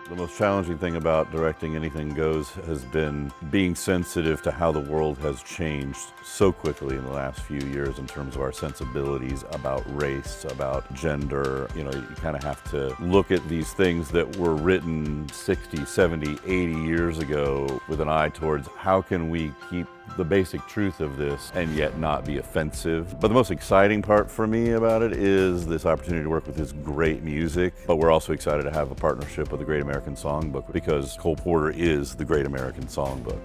The most challenging thing about directing Anything Goes has been being sensitive to how the world has changed so quickly in the last few years in terms of our sensibilities about race, about gender. You know, you kind of have to look at these things that were written 60, 70, 80 years ago with an eye towards how can we keep the basic truth of this and yet not be offensive. But the most exciting part for me about it is this opportunity to work with this great music. But we're also excited to have a partnership with the Great American Songbook because Cole Porter is the Great American Songbook.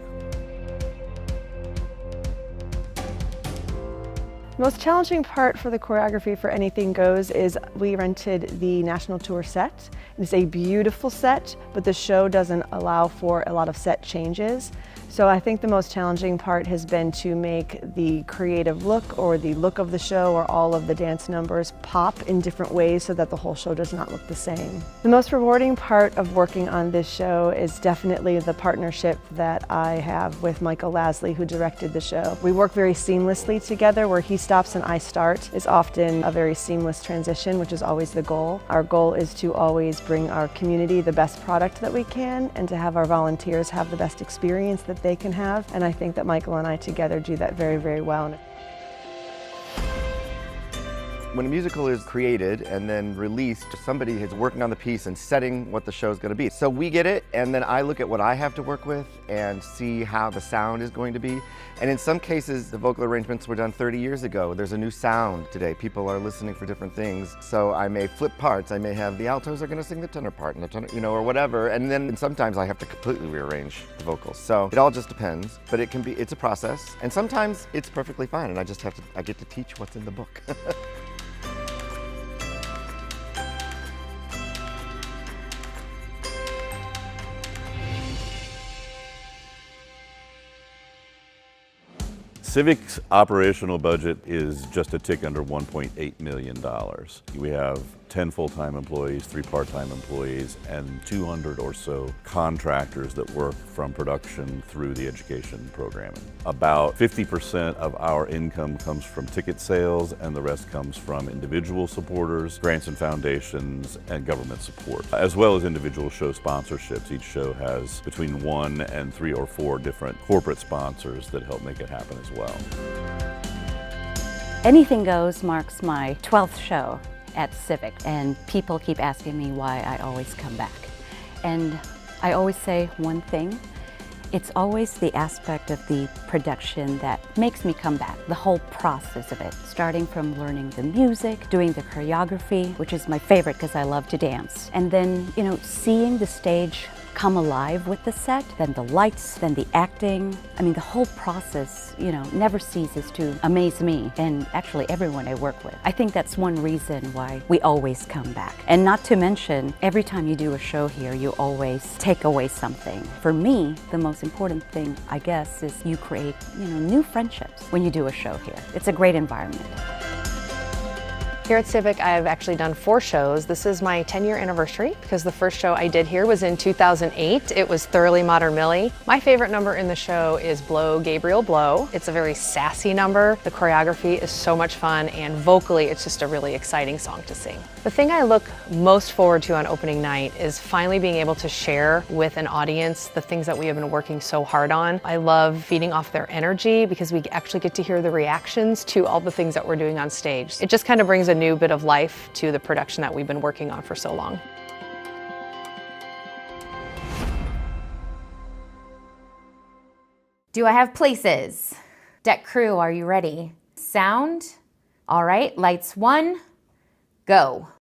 The most challenging part for the choreography for Anything Goes is we rented the national tour set. It's a beautiful set, but the show doesn't allow for a lot of set changes. So I think the most challenging part has been to make the creative look or the look of the show or all of the dance numbers pop in different ways so that the whole show does not look the same. The most rewarding part of working on this show is definitely the partnership that I have with Michael Lasley, who directed the show. We work very seamlessly together. Where he stops and I start is often a very seamless transition, which is always the goal. Our goal is to always bring our community the best product that we can and to have our volunteers have the best experience that they can have, and I think that Michael and I together do that very, very well. When a musical is created and then released, somebody is working on the piece and setting what the show is going to be. So we get it, and then I look at what I have to work with and see how the sound is going to be. And in some cases, the vocal arrangements were done 30 years ago. There's a new sound today. People are listening for different things. So I may flip parts. I may have the altos are going to sing the tenor part, and the tenor, or whatever. And then sometimes I have to completely rearrange the vocals. So it all just depends, but it's a process. And sometimes it's perfectly fine, and I get to teach what's in the book. Civic's operational budget is just a tick under $1.8 million. We have 10 full-time employees, 3 part-time employees, and 200 or so contractors that work from production through the education programming. About 50% of our income comes from ticket sales, and the rest comes from individual supporters, grants and foundations, and government support, as well as individual show sponsorships. Each show has between 1 and 3 or 4 different corporate sponsors that help make it happen as well. Anything Goes marks my 12th show at Civic, and people keep asking me why I always come back. And I always say one thing, it's always the aspect of the production that makes me come back, the whole process of it, starting from learning the music, doing the choreography, which is my favorite because I love to dance, and then, seeing the stage come alive with the set, then the lights, then the acting. I mean, the whole process, never ceases to amaze me and actually everyone I work with. I think that's one reason why we always come back. And not to mention, every time you do a show here, you always take away something. For me, the most important thing, I guess, is you create, new friendships when you do a show here. It's a great environment. Here at Civic, I've actually done 4 shows. This is my 10-year anniversary because the first show I did here was in 2008. It was Thoroughly Modern Millie. My favorite number in the show is Blow, Gabriel, Blow. It's a very sassy number. The choreography is so much fun, and vocally, it's just a really exciting song to sing. The thing I look most forward to on opening night is finally being able to share with an audience the things that we have been working so hard on. I love feeding off their energy because we actually get to hear the reactions to all the things that we're doing on stage. It just kind of brings a new bit of life to the production that we've been working on for so long. Do I have places? Deck crew, are you ready? Sound? All right, lights 1, go.